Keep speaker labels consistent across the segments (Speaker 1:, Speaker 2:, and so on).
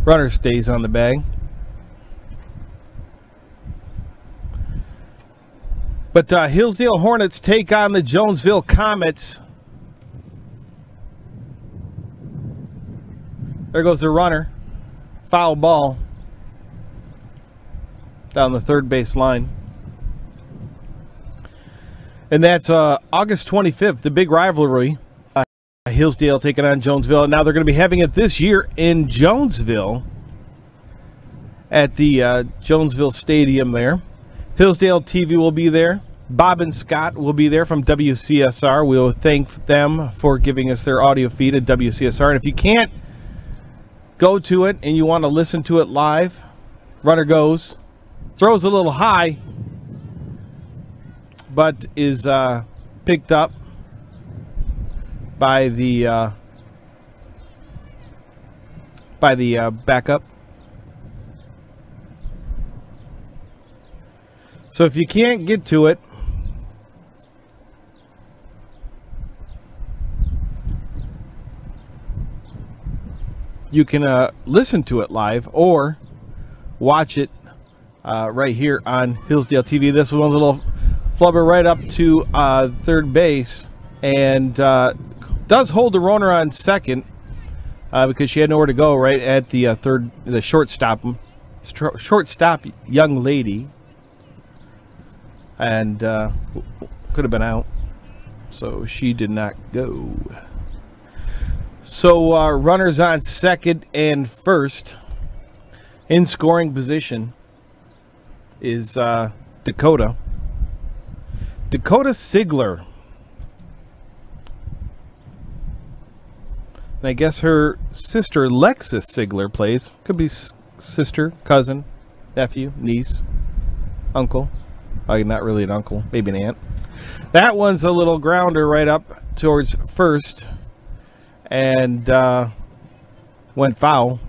Speaker 1: Runner stays on the bag. But Hillsdale Hornets take on the Jonesville Comets. There goes the runner. Foul ball down the third base line. And that's August 25th, the big rivalry. Hillsdale taking on Jonesville. And now they're going to be having it this year in Jonesville at the Jonesville Stadium there. Hillsdale TV will be there. Bob and Scott will be there from WCSR. We'll thank them for giving us their audio feed at WCSR. And if you can't go to it and you want to listen to it live, runner goes, throws a little high, but is picked up by the backup. So if you can't get to it, you can listen to it live or watch it right here on Hillsdale TV. This one little flubber right up to third base, and does hold the runner on second because she had nowhere to go right at the shortstop young lady, and could have been out, so she did not go. So runners on second and first. In scoring position is Dakota Sigler. And I guess her sister Lexus Sigler plays. Could be sister, cousin, nephew, niece, uncle. Not really an uncle, maybe an aunt. That one's a little grounder right up towards first, and went foul.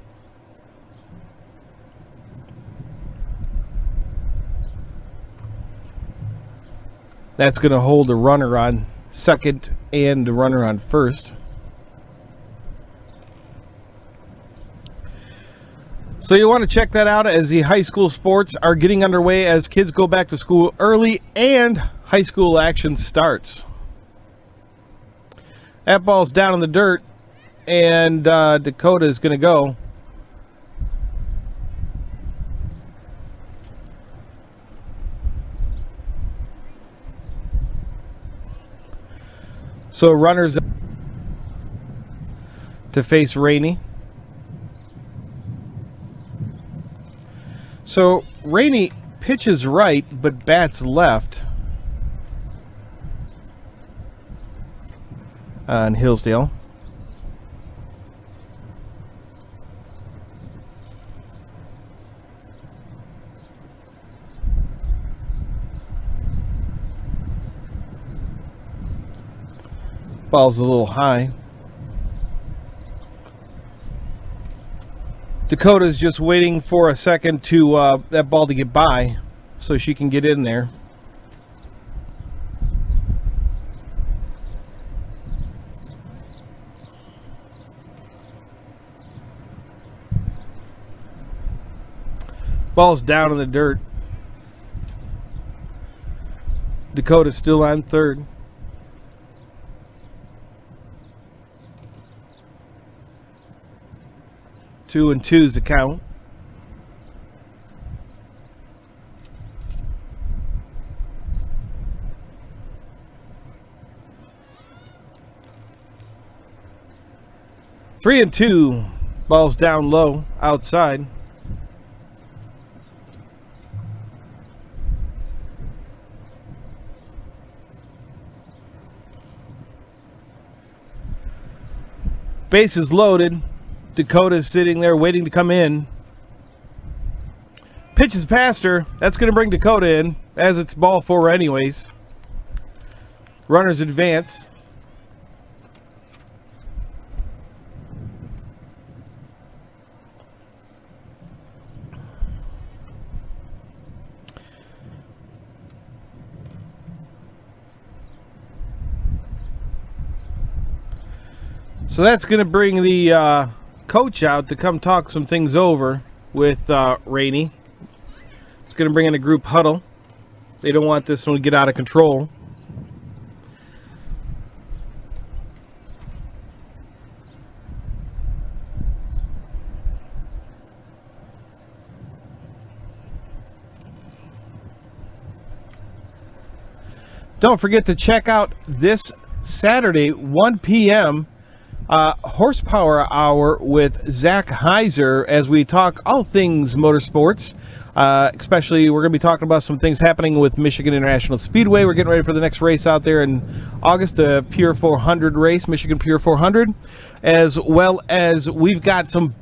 Speaker 1: That's going to hold a runner on second and a runner on first. So you want to check that out as the high school sports are getting underway as kids go back to school early and high school action starts. That ball's down in the dirt, and Dakota is going to go. So runners to face Rainey. So Rainey pitches right but bats left on Hillsdale. Ball's a little high. Dakota's just waiting for a second to that ball to get by so she can get in there. Ball's down in the dirt. Dakota's still on third. 2-2's the count. Three and two. Ball's down low outside. Bases loaded. Dakota's sitting there waiting to come in. Pitches past her. That's going to bring Dakota in, as it's ball four anyways. Runners advance. So that's going to bring the coach out to come talk some things over with Rainey. It's going to bring in a group huddle. They don't want this one to get out of control. Don't forget to check out this Saturday, 1 p.m., Horsepower Hour with Zack Hiser as we talk all things motorsports. Especially, we're going to be talking about some things happening with Michigan International Speedway. We're getting ready for the next race out there in August, the Pure 400 race, Michigan Pure 400, as well as we've got some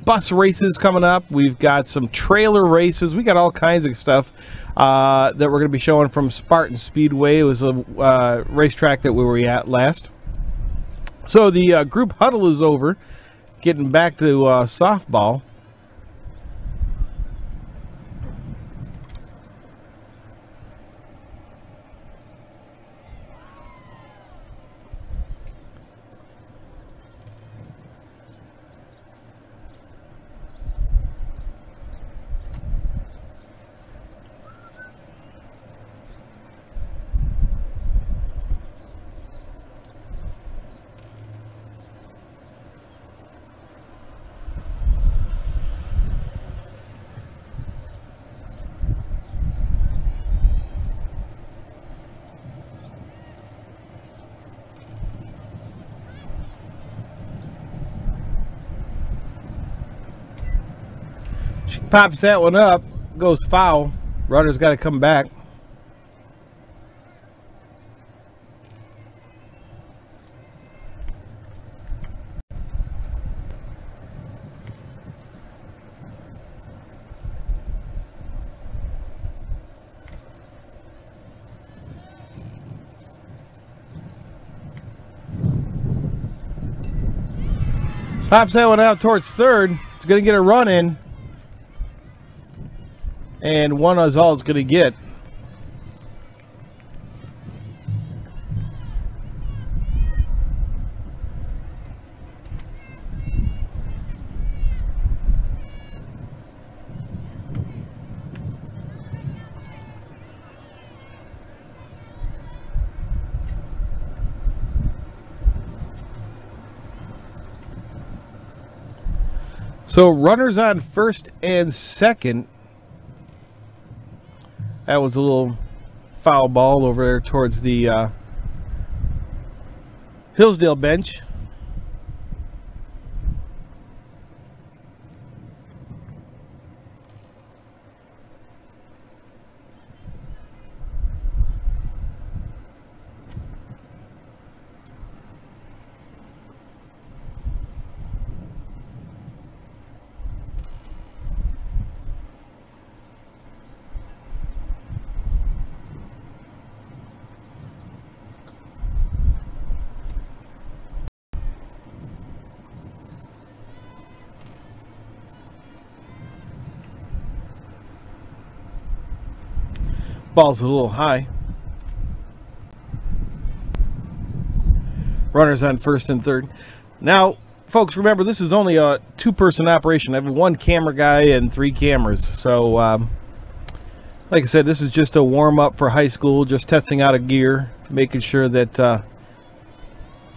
Speaker 1: bus races coming up. We've got some trailer races. We got all kinds of stuff that we're going to be showing from Spartan Speedway. It was a racetrack that we were at last. So the group huddle is over. Getting back to softball. She pops that one up, goes foul. Runner's got to come back. Pops that one out towards third. It's going to get a run in. And one is all it's going to get. So runners on first and second. That was a little foul ball over there towards the Hillsdale bench. Ball's a little high. Runners on first and third. Now, folks, remember this is only a two-person operation. I have one camera guy and 3 cameras. So, like I said, this is just a warm-up for high school, just testing out a gear, making sure that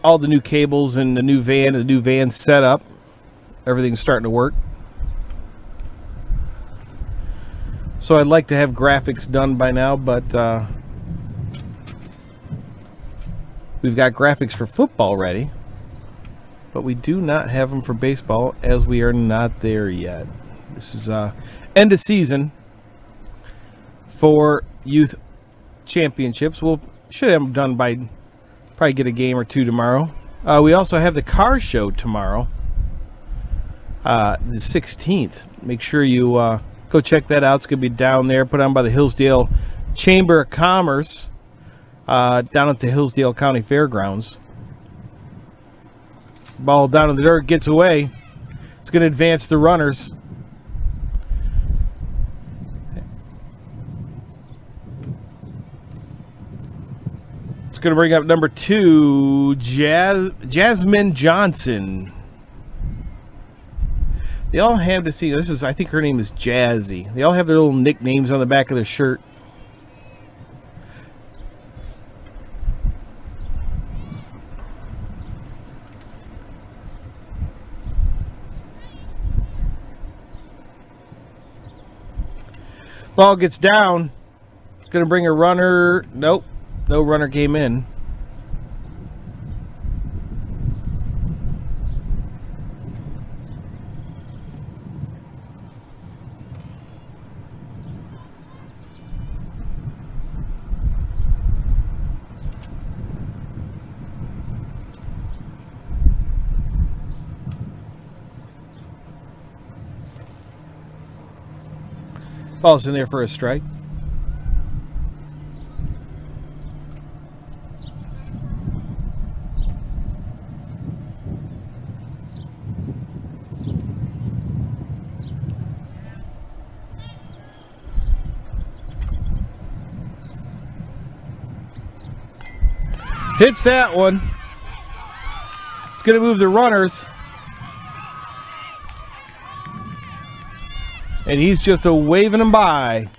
Speaker 1: all the new cables and the new van set up, everything's starting to work. So I'd like to have graphics done by now, but we've got graphics for football ready, but we do not have them for baseball as we are not there yet. This is end of season for youth championships. We'll should have them done by probably get a game or 2 tomorrow. We also have the car show tomorrow, the 16th. Make sure you go check that out. It's going to be down there, put on by the Hillsdale Chamber of Commerce, down at the Hillsdale County Fairgrounds. Ball down in the dirt, gets away. It's going to advance the runners. It's going to bring up number 2, Jasmine Johnson. They all have to see. This is, I think her name is Jazzy. They all have their little nicknames on the back of their shirt. Ball gets down. It's going to bring a runner. Nope. No runner came in. Ball's in there for a strike. Hits that one. It's going to move the runners. And he's just waving them by.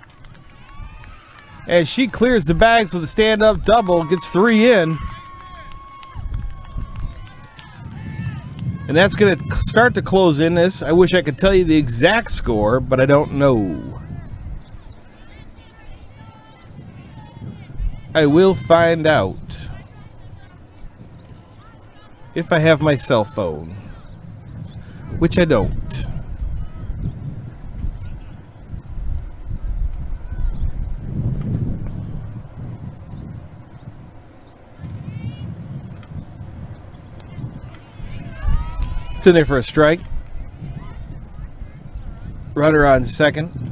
Speaker 1: As she clears the bags with a stand-up double, gets 3 in. And that's going to start to close in this. I wish I could tell you the exact score, but I don't know. I will find out. If I have my cell phone. Which I don't. It's in there for a strike. Runner on second.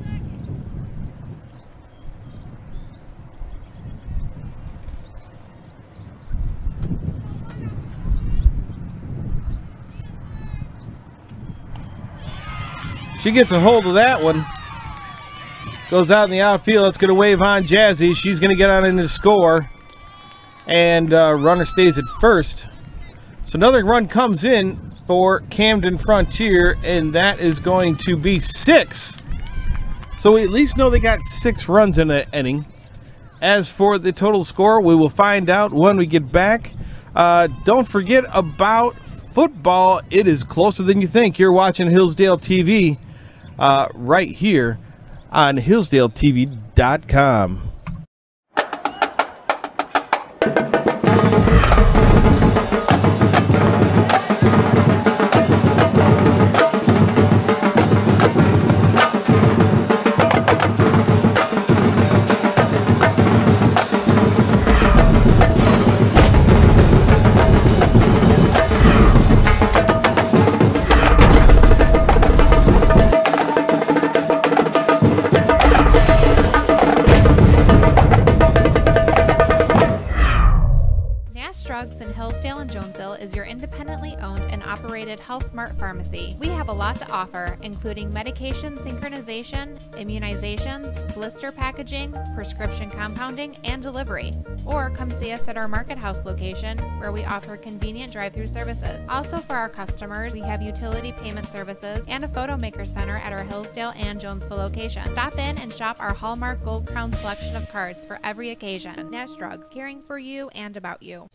Speaker 1: She gets a hold of that one. Goes out in the outfield. It's going to wave on Jazzy. She's going to get on in the score. And runner stays at first. So another run comes in for Camden Frontier, and that is going to be 6. So we at least know they got 6 runs in that inning. As for the total score, we will find out when we get back. Don't forget about football. It is closer than you think. You're watching Hillsdale TV right here on HillsdaleTV.com.
Speaker 2: In Hillsdale and Jonesville is your independently owned and operated Health Mart pharmacy. We have a lot to offer, including medication synchronization, immunizations, blister packaging, prescription compounding, and delivery. Or come see us at our Market House location, where we offer convenient drive-through services. Also for our customers, we have utility payment services and a photo maker center at our Hillsdale and Jonesville location. Stop in and shop our Hallmark Gold Crown selection of cards for every occasion. Nash Drugs, caring for you and about you.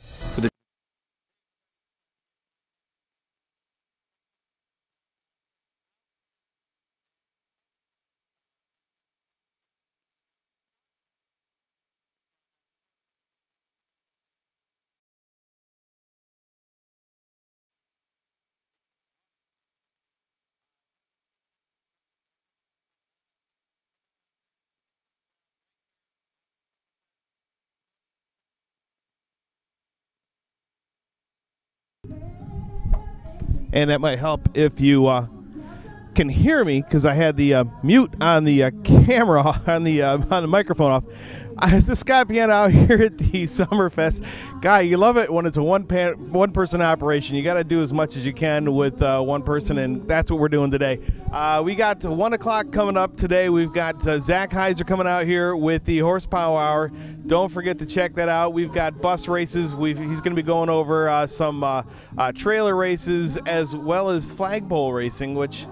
Speaker 1: And that might help if you can hear me, because I had the mute on the camera on the microphone off. This Scott Piano out here at the Summerfest. Guy, you love it when it's a one-person operation. You got to do as much as you can with one person, and that's what we're doing today. We got 1 o'clock coming up today. We've got Zack Hiser coming out here with the Horsepower Hour. Don't forget to check that out. We've got bus races. He's going to be going over some trailer races as well as flagpole racing, which,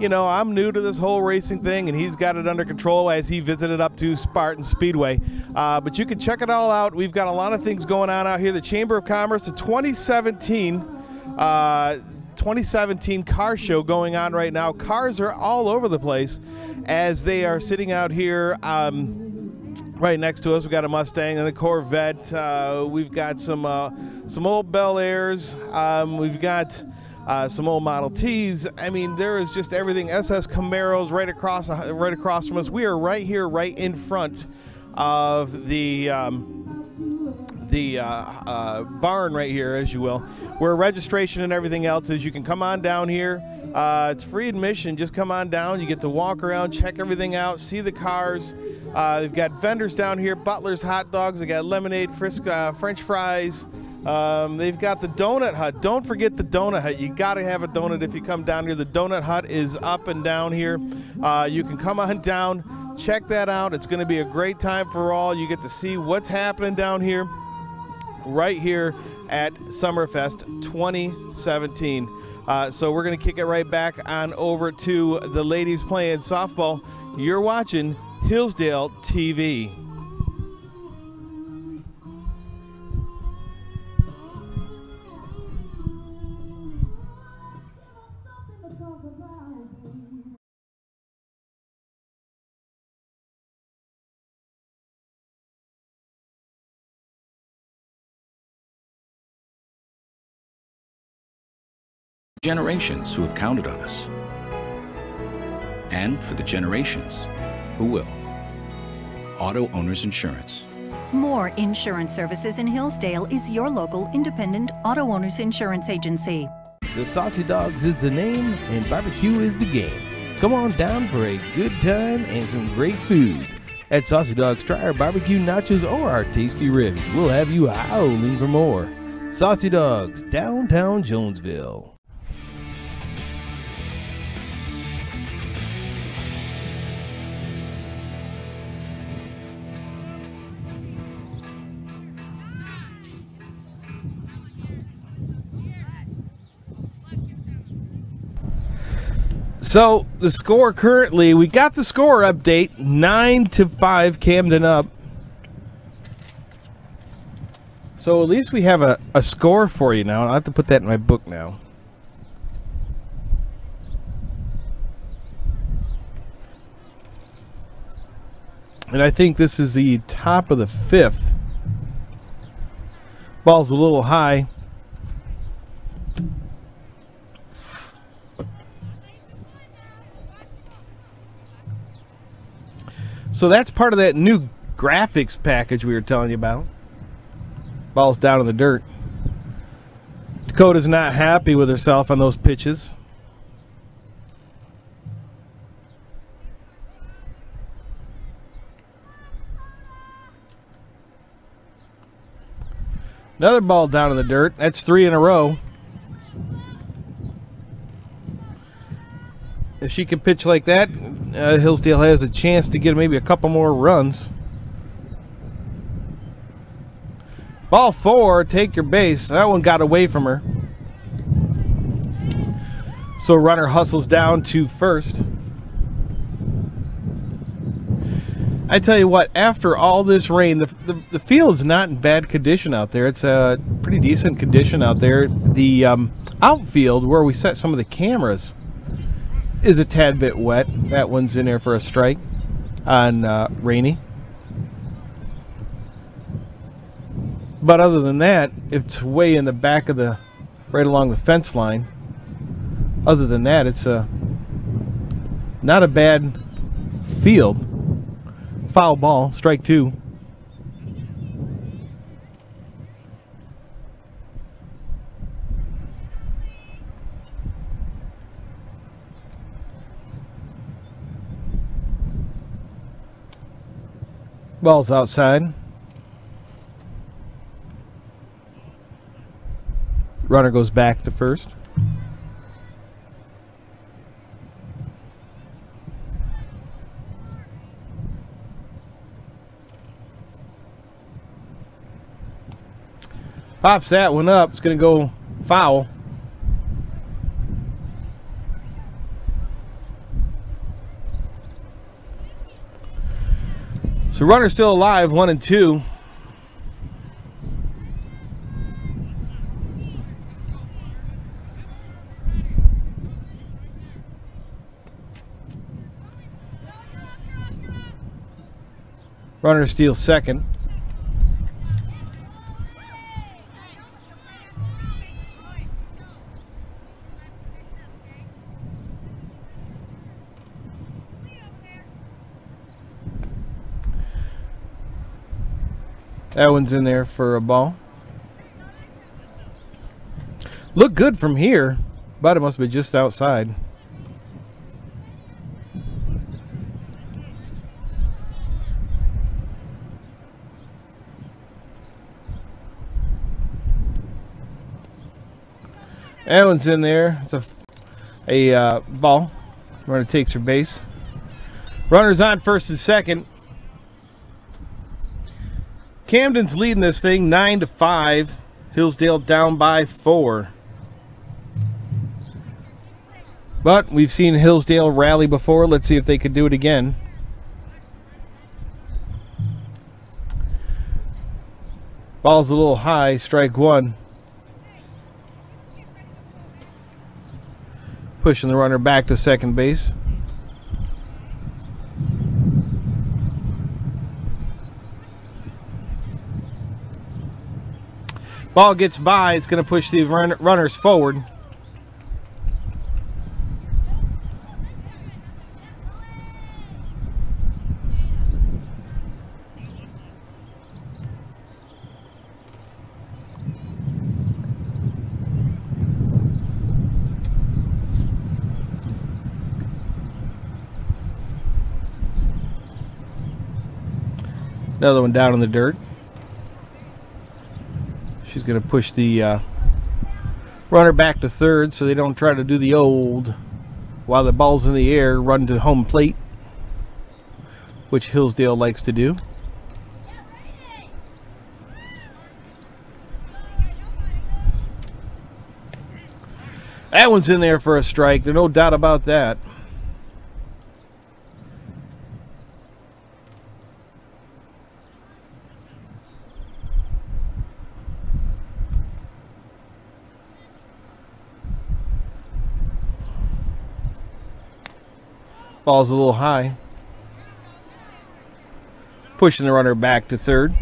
Speaker 1: you know, I'm new to this whole racing thing, and he's got it under control as he visited up to Spartan Speedway. But you can check it all out. We've got a lot of things going on out here. The Chamber of Commerce, the 2017 car show going on right now. Cars are all over the place as they are sitting out here right next to us. We've got a Mustang and a Corvette. We've got some old Bel Airs. We've got some old Model Ts. I mean, there is just everything. SS Camaros right across from us. We are right here, right in front of the barn right here, as you will, where registration and everything else is. You can come on down here. It's free admission. Just come on down. You get to walk around, check everything out, see the cars. They've got vendors down here, Butler's hot dogs. They got lemonade, French fries. They've got the Donut Hut. Don't forget the Donut Hut. You got to have a donut if you come down here. The Donut Hut is up and down here. You can come on down, check that out. It's going to be a great time for all. You get to see what's happening down here, right here at Summerfest 2017. So we're going to kick it right back on over to the ladies playing softball. You're watching Hillsdale TV.
Speaker 3: Generations who have counted on us, and for the generations who will. Auto Owners Insurance.
Speaker 4: More insurance services in Hillsdale is your local independent auto owners insurance agency.
Speaker 1: The Saucy Dogs is the name, and barbecue is the game. Come on down for a good time and some great food. At Saucy Dogs, try our barbecue nachos or our tasty ribs. We'll have you howling for more. Saucy Dogs, downtown Jonesville. So the score currently, we got the score update, 9-5 Camden up. So at least we have a score for you now. I'll have to put that in my book now. And I think this is the top of the fifth. Ball's a little high. So that's part of that new graphics package we were telling you about. Ball's down in the dirt. Dakota's not happy with herself on those pitches. Another ball down in the dirt. That's 3 in a row. If she can pitch like that, Hillsdale has a chance to get maybe a couple more runs. Ball 4, take your base. That one got away from her. So runner hustles down to first. I tell you what, after all this rain, the field's not in bad condition out there. It's a pretty decent condition out there. The outfield, where we set some of the cameras, is a tad bit wet. That one's in there for a strike on Rainey. But other than that, it's way in the back of the, right along the fence line. Other than that, it's not a bad field. Foul ball, strike 2. Ball's outside. Runner goes back to first. Pops that one up. It's going to go foul. So runner's still alive, 1 and 2. Runner steals second. That one's in there for a ball. Look good from here, but it must be just outside. That one's in there. It's a ball. Runner takes her base. Runner's on first and second. Camden's leading this thing 9-5. Hillsdale down by 4. But we've seen Hillsdale rally before. Let's see if they could do it again. Ball's a little high. Strike one. Pushing the runner back to second base. Ball gets by. It's going to push the runners forward. Another one down in the dirt. She's going to push the runner back to third so they don't try to do the old while the ball's in the air, run to home plate, which Hillsdale likes to do. That one's in there for a strike. There's no doubt about that. Ball's a little high. Pushing the runner back to third.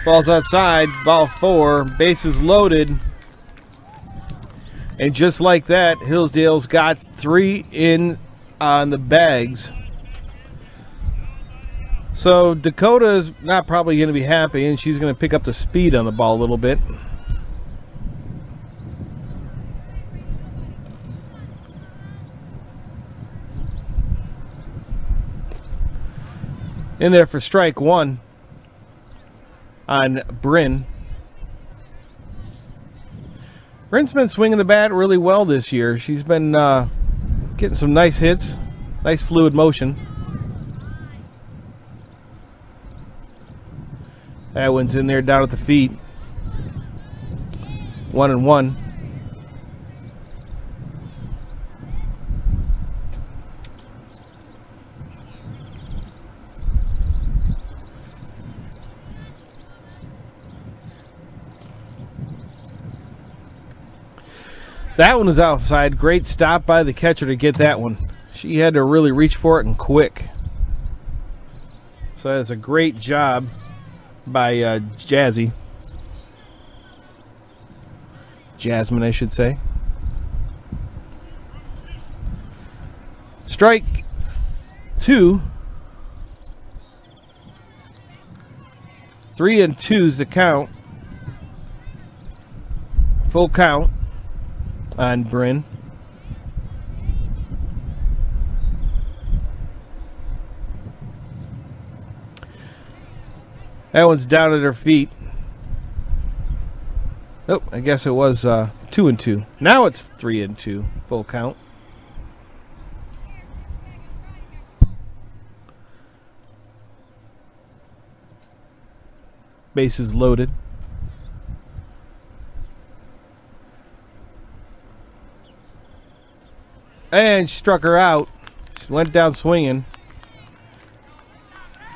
Speaker 1: Ball's outside. Ball 4. Bases loaded. And just like that, Hillsdale's got 3 in on the bags. So Dakota's not probably going to be happy, and she's going to pick up the speed on the ball a little bit. In there for strike one on Bryn. Bryn's been swinging the bat really well this year. She's been getting some nice hits, nice fluid motion. That one's in there down at the feet. 1-1. That one was outside. Great stop by the catcher to get that one. She had to really reach for it and quick. So that's a great job by Jasmine, I should say. Strike 2. 3-2's the count. Full count on Bryn. That one's down at her feet. Oh, I guess it was 2-2. Now it's 3-2. Full count. Bases loaded. And struck her out. She went down swinging.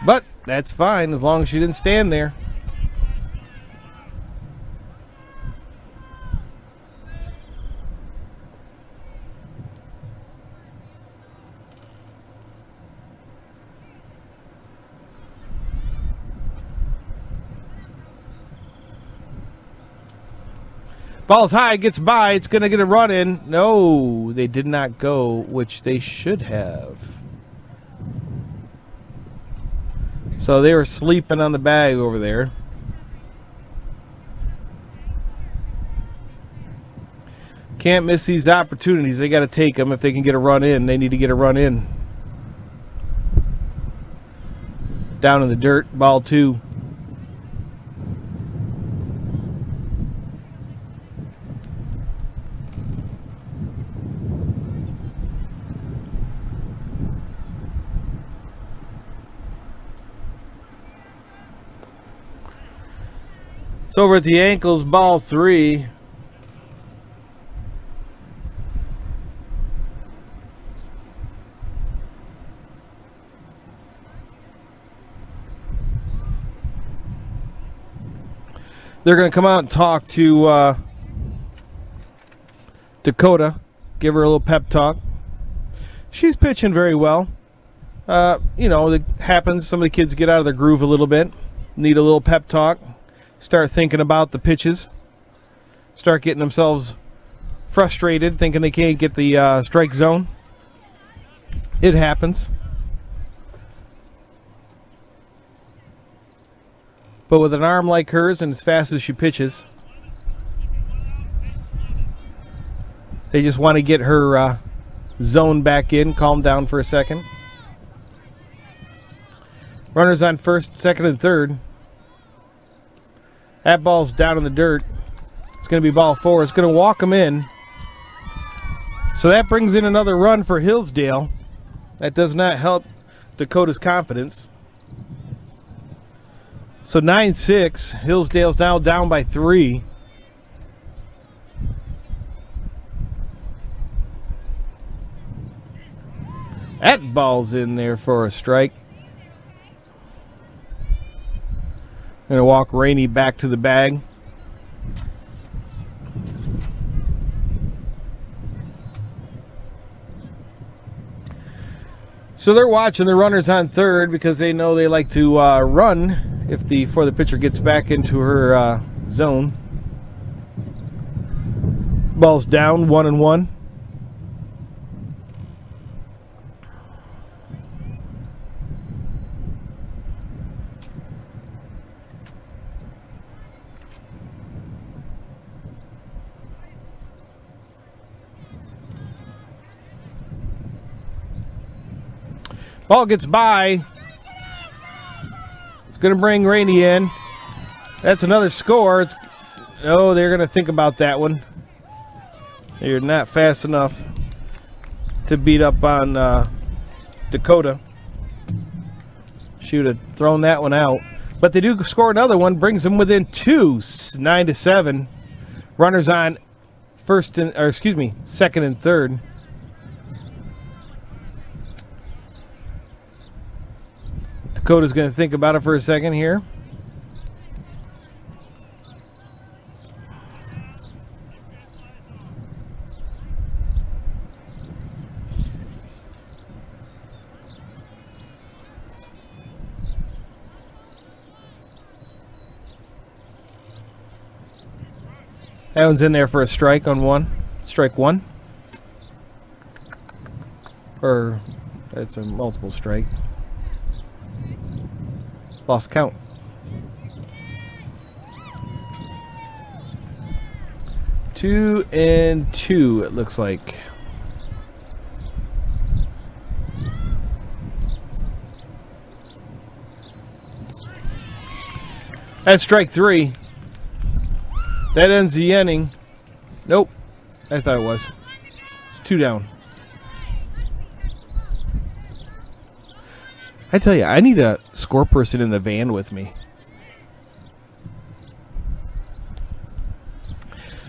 Speaker 1: But that's fine as long as she didn't stand there. Ball's high, gets by, it's going to get a run in. No, they did not go, which they should have. So they were sleeping on the bag over there. Can't miss these opportunities. They got to take them if they can get a run in. They need to get a run in. Down in the dirt, ball 2. It's over at the ankles, ball 3. They're going to come out and talk to Dakota, give her a little pep talk. She's pitching very well. You know, it happens. Some of the kids get out of their groove a little bit, need a little pep talk. Start thinking about the pitches. Start getting themselves frustrated, thinking they can't get the strike zone. It happens. But with an arm like hers and as fast as she pitches, they just want to get her zone back in, calm down for a second. Runners on first, second, and third. That ball's down in the dirt. It's going to be ball 4. It's going to walk them in. So that brings in another run for Hillsdale. That does not help Dakota's confidence. So 9-6. Hillsdale's now down by 3. That ball's in there for a strike. Going to walk Rainey back to the bag. So they're watching the runners on third because they know they like to run before the pitcher gets back into her zone. Ball's down, 1-1. Ball gets by. It's going to bring Rainey in. That's another score. Oh, they're going to think about that one. They're not fast enough to beat up on Dakota. She would have thrown that one out. But they do score another one. Brings them within 2, 9-7. Runners on second and third. Dakota's going to think about it for a second here. That one's in there for a strike on 1. Strike 1. Or that's a multiple strike. Lost count. 2-2, it looks like. That's strike 3. That ends the inning. Nope. I thought it was. It's 2 down. I tell you, I need a score person in the van with me.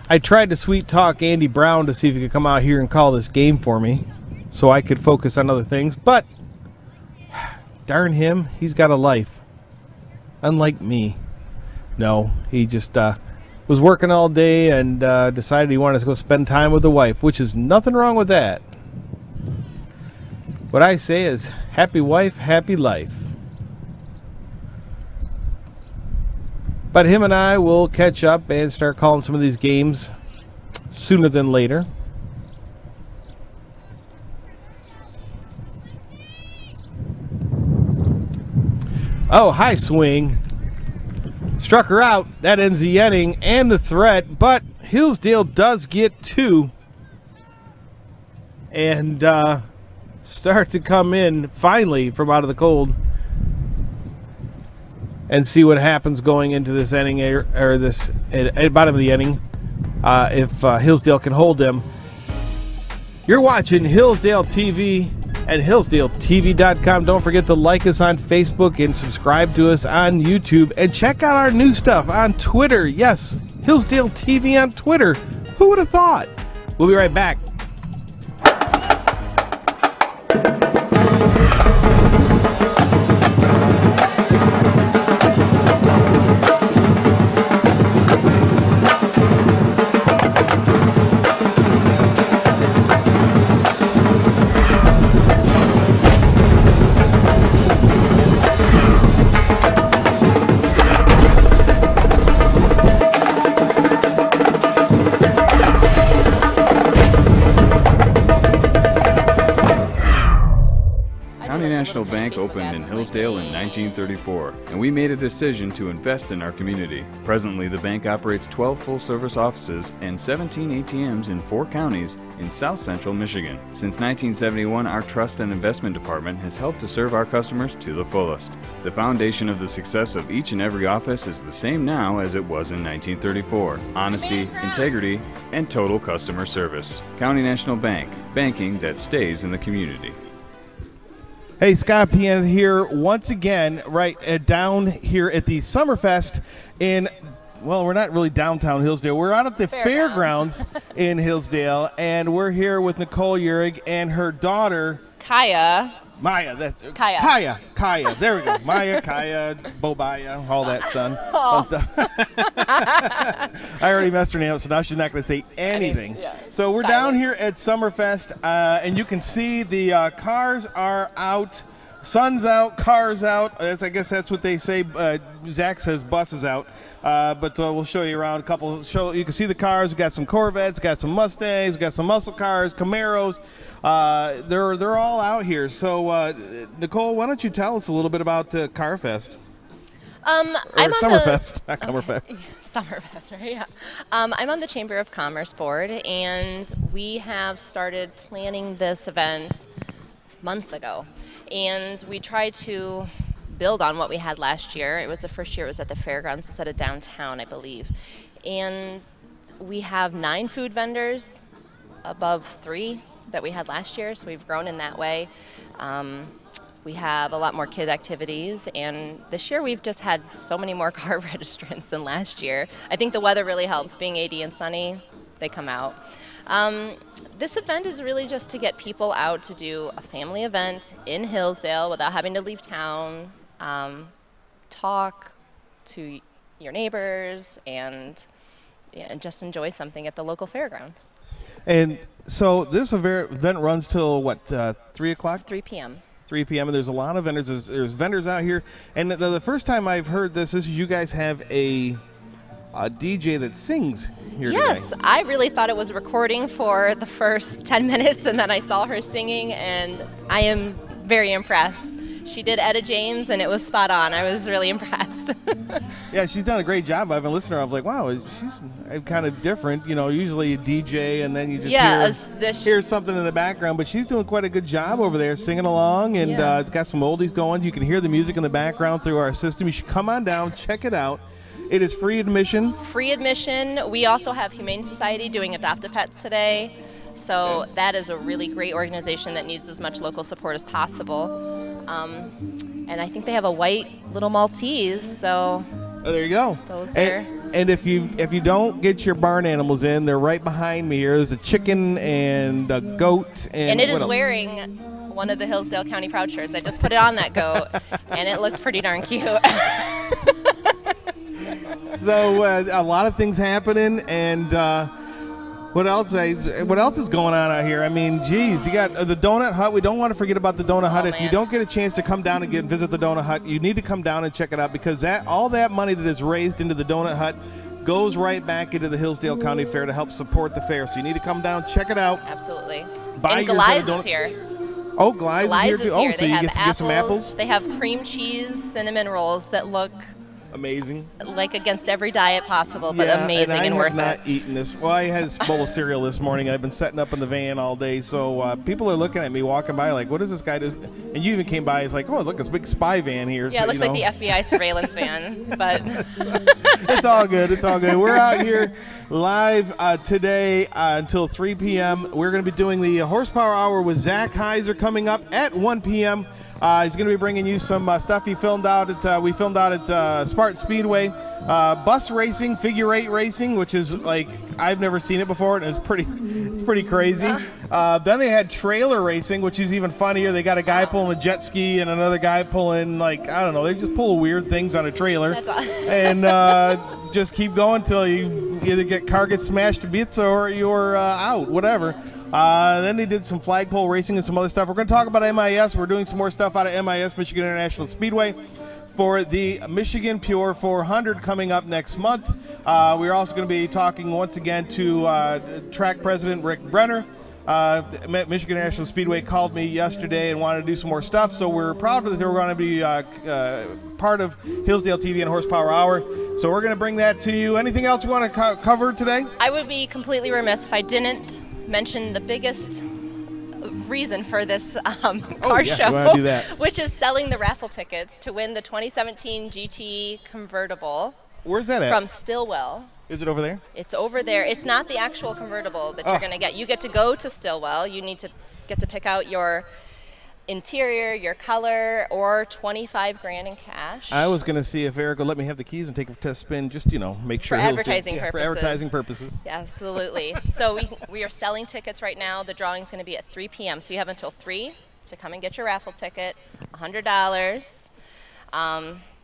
Speaker 1: I tried to sweet talk Andy Brown to see if he could come out here and call this game for me so I could focus on other things, but darn him, he's got a life. Unlike me. No, he just was working all day and decided he wanted to go spend time with the wife, which is nothing wrong with that. What I say is, happy wife, happy life. But him and I will catch up and start calling some of these games sooner than later. Oh, high swing. Struck her out. That ends the inning and the threat, but Hillsdale does get 2. And start to come in finally from out of the cold and see what happens going into this inning or this at bottom of the inning if Hillsdale can hold them. You're watching Hillsdale TV at hillsdaletv.com. Don't forget to like us on Facebook and subscribe to us on YouTube and check out our new stuff on Twitter. Yes, Hillsdale TV on Twitter. Who would have thought? We'll be right back.
Speaker 5: National Bank opened in Hillsdale in 1934, and we made a decision to invest in our community. Presently, the bank operates 12 full-service offices and 17 ATMs in 4 counties in South Central Michigan. Since 1971, our Trust and Investment Department has helped to serve our customers to the fullest. The foundation of the success of each and every office is the same now as it was in 1934. Honesty, integrity, and total customer service. County National Bank, banking that stays in the community.
Speaker 1: Hey, Scott Piana here once again, right down here at the Summerfest in, well, we're not really downtown Hillsdale. We're out at the fairgrounds in Hillsdale, and we're here with Nicole Uhrig and her daughter,
Speaker 6: Kaya.
Speaker 1: Maya. That's
Speaker 6: Kaya.
Speaker 1: Kaya. There we go. Maya, Kaya, Bobaya, all that fun stuff. I already messed her name up, so now she's not going to say anything. So we're down here at Summerfest, and you can see the cars are out. Sun's out, cars out. I guess that's what they say. Zach says buses out. But we'll show you around a couple. You can see the cars. We got some Corvettes, got some Mustangs, got some muscle cars, Camaros. They're all out here. So Nicole, why don't you tell us a little bit about Carfest? Summerfest, not Comerfest.
Speaker 6: Summerfest, right? Yeah. I'm on the Chamber of Commerce board, and we have started planning this event months ago, and we tried to build on what we had last year. It was the first year it was at the fairgrounds instead of downtown, I believe. And we have 9 food vendors above 3 that we had last year, so we've grown in that way. We have a lot more kid activities, and this year we've just had so many more car registrants than last year. I think the weather really helps. Being 80 and sunny, they come out. This event is really just to get people out to do a family event in Hillsdale without having to leave town, talk to your neighbors, and just enjoy something at the local fairgrounds.
Speaker 1: And so this event runs till what, 3 o'clock?
Speaker 6: 3 p.m.
Speaker 1: 3 p.m. and there's a lot of vendors. There's vendors out here. And the first time I've heard this is you guys have a DJ that sings here
Speaker 6: Yes,
Speaker 1: today.
Speaker 6: I really thought it was recording for the first 10 minutes, and then I saw her singing, and I am very impressed. She did Etta James, and it was spot on. I was really impressed.
Speaker 1: Yeah, she's done a great job. I've been listening to her. I'm like, wow, she's kind of different. You know, usually a DJ, and then you just hear something in the background. But she's doing quite a good job over there, singing along, and it's got some oldies going. You can hear the music in the background through our system. You should come on down, check it out. It is free admission. Free admission.
Speaker 6: We also have Humane Society doing Adopt-A-Pet today. So that is a really great organization that needs as much local support as possible. And I think they have a white little Maltese, so
Speaker 1: there you go.
Speaker 6: Those are.
Speaker 1: And if you don't get your barn animals in, they're right behind me here. There's a chicken and a goat. And
Speaker 6: it is wearing one of the Hillsdale County Proud shirts. I just put it on that goat, and it looks pretty darn cute.
Speaker 1: So a lot of things happening, and what else is going on out here? I mean, geez, you got the Donut Hut. We don't want to forget about the Donut Hut. If you don't get a chance to come down and visit the Donut Hut, you need to come down and check it out, because all that money that is raised into the Donut Hut goes right back into the Hillsdale County Fair to help support the fair. So you need to come down, check it out.
Speaker 6: Absolutely.
Speaker 1: And
Speaker 6: Golize is here.
Speaker 1: Oh, Golize is here too. Oh, so you get some apples.
Speaker 6: They have cream cheese cinnamon rolls that look
Speaker 1: amazing.
Speaker 6: Like against every diet possible, but amazing and worth it.
Speaker 1: I have not eaten this. Well, I had a bowl of cereal this morning. I've been setting up in the van all day, so people are looking at me walking by like, what is this guy do? And you even came by. It's like, oh, look, it's a big spy van here.
Speaker 6: Yeah, so, it looks like the FBI surveillance van, but
Speaker 1: it's all good. It's all good. We're out here live today until 3 p.m. We're going to be doing the Horsepower Hour with Zack Hiser coming up at 1 p.m. He's going to be bringing you some stuff we filmed out at Spartan Speedway. Bus racing, figure eight racing, which is like I've never seen it before, and it's pretty crazy. Then they had trailer racing, which is even funnier. They got a guy pulling a jet ski and another guy pulling, like, I don't know, they just pull weird things on a trailer.
Speaker 6: That's awesome.
Speaker 1: And just keep going until you either car gets smashed to bits or you're out, whatever. Then they did some flagpole racing and some other stuff. We're going to talk about MIS. We're doing some more stuff out of MIS, Michigan International Speedway, for the Michigan Pure 400 coming up next month. We're also going to be talking once again to track president Rick Brenner. Michigan International Speedway called me yesterday and wanted to do some more stuff, so we're proud that they were going to be part of Hillsdale TV and Horsepower Hour. So we're going to bring that to you. Anything else you want to cover today?
Speaker 6: I would be completely remiss if I didn't mention the biggest reason for this car show, which is selling the raffle tickets to win the 2017 GT convertible.
Speaker 1: Where's that at?
Speaker 6: From Stillwell.
Speaker 1: Is it over there?
Speaker 6: It's over there. It's not the actual convertible that you're going to get. You get to go to Stillwell. You need to get to pick out your interior, your color, or $25,000 in cash.
Speaker 1: I was going to see if Eric would let me have the keys and take a test spin, just, make sure.
Speaker 6: For advertising purposes.
Speaker 1: For advertising purposes.
Speaker 6: Yeah, absolutely. So we are selling tickets right now. The drawing is going to be at 3 p.m. So you have until 3 to come and get your raffle ticket, $100,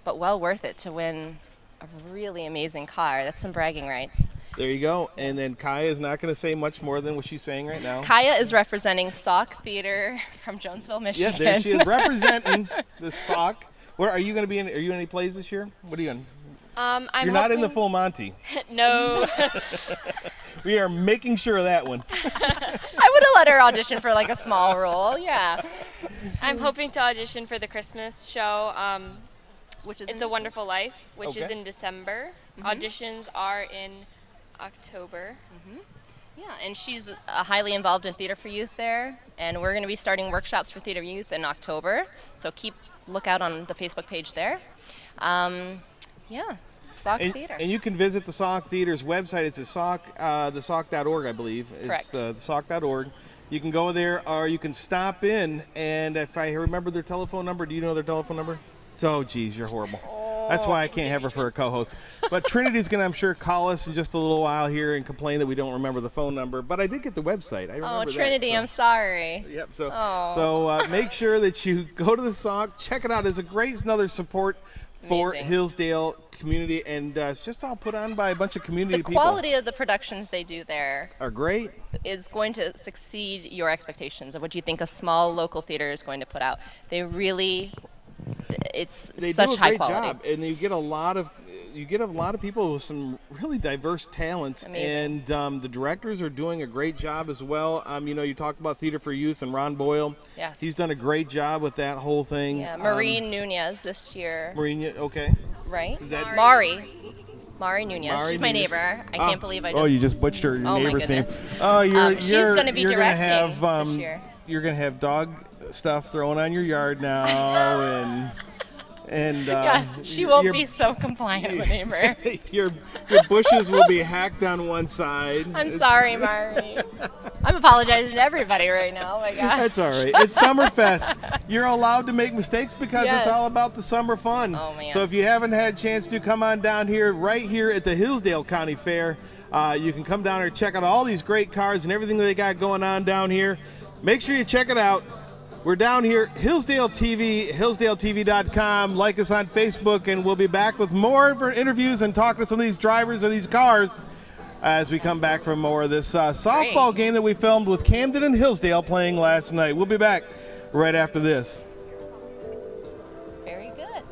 Speaker 6: but well worth it to win a really amazing car. That's some bragging rights.
Speaker 1: There you go. And then Kaya is not going to say much more than what she's saying right now.
Speaker 6: Kaya is representing Sauk Theater from Jonesville, Michigan.
Speaker 1: Yes, there she is representing the Sauk. Where are you going to be in? Are you in any plays this year? What are you in? You're not in the Full Monty.
Speaker 7: No.
Speaker 1: We are making sure of that one.
Speaker 6: I would have let her audition for like a small role. Yeah.
Speaker 7: I'm hoping to audition for the Christmas show.
Speaker 6: Which is
Speaker 7: It's a Wonderful Life, which is in December. Auditions are in October.
Speaker 6: Yeah, and she's highly involved in Theater for Youth there, and we're going to be starting workshops for Theater Youth in October, so look out on the Facebook page there. Yeah, Sauk Theater. And
Speaker 1: you can visit the Sauk Theater's website. It's the Sauk.org, I believe.
Speaker 6: Correct.
Speaker 1: It's the Sauk.org. You can go there, or you can stop in, and if I remember their telephone number, do you know their telephone number? Oh, geez, you're horrible. That's why I can't have her for a co-host. But Trinity's going to, I'm sure, call us in just a little while here and complain that we don't remember the phone number. But I did get the website. I remember that.
Speaker 6: Trinity, I'm sorry.
Speaker 1: Yep. So make sure that you go to the Sauk, check it out. It's another support for Hillsdale community, and it's just all put on by a bunch of community people.
Speaker 6: The quality of the productions they do there
Speaker 1: are great.
Speaker 6: Is going to succeed your expectations of what you think a small local theater is going to put out. They really... It's
Speaker 1: they
Speaker 6: such
Speaker 1: do a
Speaker 6: high
Speaker 1: great
Speaker 6: quality
Speaker 1: job, and you get a lot of you get a lot of people with some really diverse talents.
Speaker 6: Amazing.
Speaker 1: And the directors are doing a great job as well. You know, you talked about Theater for Youth and Ron Boyle.
Speaker 6: Yes.
Speaker 1: He's done a great job with that whole thing.
Speaker 6: Yeah, Maureen Nunez this year.
Speaker 1: Maureen, okay.
Speaker 6: Right?
Speaker 1: Is that
Speaker 6: Mari Nunez.
Speaker 1: Mari
Speaker 6: She's my
Speaker 1: Nunez.
Speaker 6: neighbor. I can't believe I just...
Speaker 1: Oh, you just butchered your
Speaker 6: Oh, my
Speaker 1: neighbor's name.
Speaker 6: goodness.
Speaker 1: Oh,
Speaker 6: She's going to be directing this year.
Speaker 1: You're going to have dog stuff thrown on your yard now, and
Speaker 6: Yeah, she won't be so compliant of a neighbor.
Speaker 1: your bushes will be hacked on one side.
Speaker 6: I'm sorry, Mari. I'm apologizing to everybody right now. Oh my God.
Speaker 1: That's all right. It's Summerfest. You're allowed to make mistakes because
Speaker 6: Yes.
Speaker 1: it's all about the summer fun.
Speaker 6: Oh, man.
Speaker 1: So if you haven't had a chance to, come on down here, right here at the Hillsdale County Fair. You can come down here, check out all these great cars and everything they got going on down here. Make sure you check it out. We're down here, Hillsdale TV, hillsdaletv.com. Like us on Facebook, and we'll be back with more for interviews and talking to some of these drivers of these cars as we come back from more of this softball game that we filmed with Camden and Hillsdale playing last night. We'll be back right after this.
Speaker 6: Very good.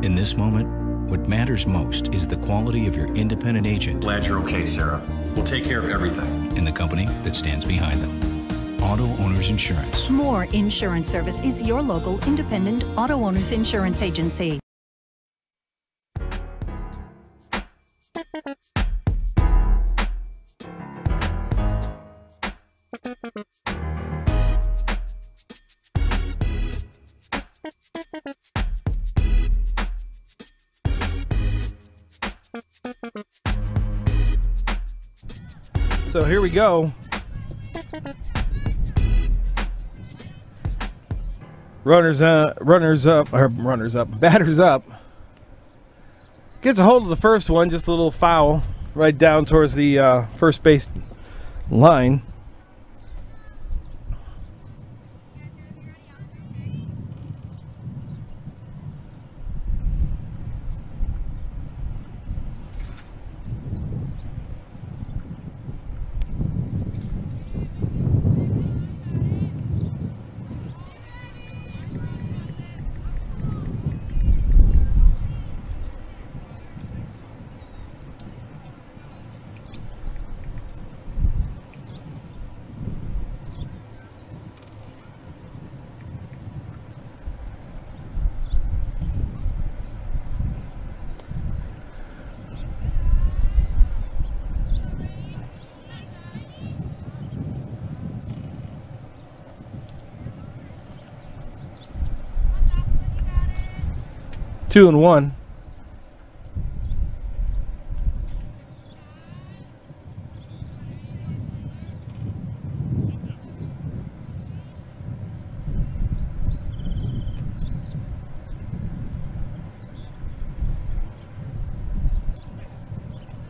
Speaker 3: In this moment, what matters most is the quality of your independent agent
Speaker 8: Glad you're okay, Sarah. We'll take care of everything.
Speaker 3: and the company that stands behind them. Auto Owners Insurance.
Speaker 4: More Insurance Service is your local independent auto owners insurance agency.
Speaker 1: So here we go. Batters up. Gets a hold of the first one, just a little foul right down towards the first base line. Two and one.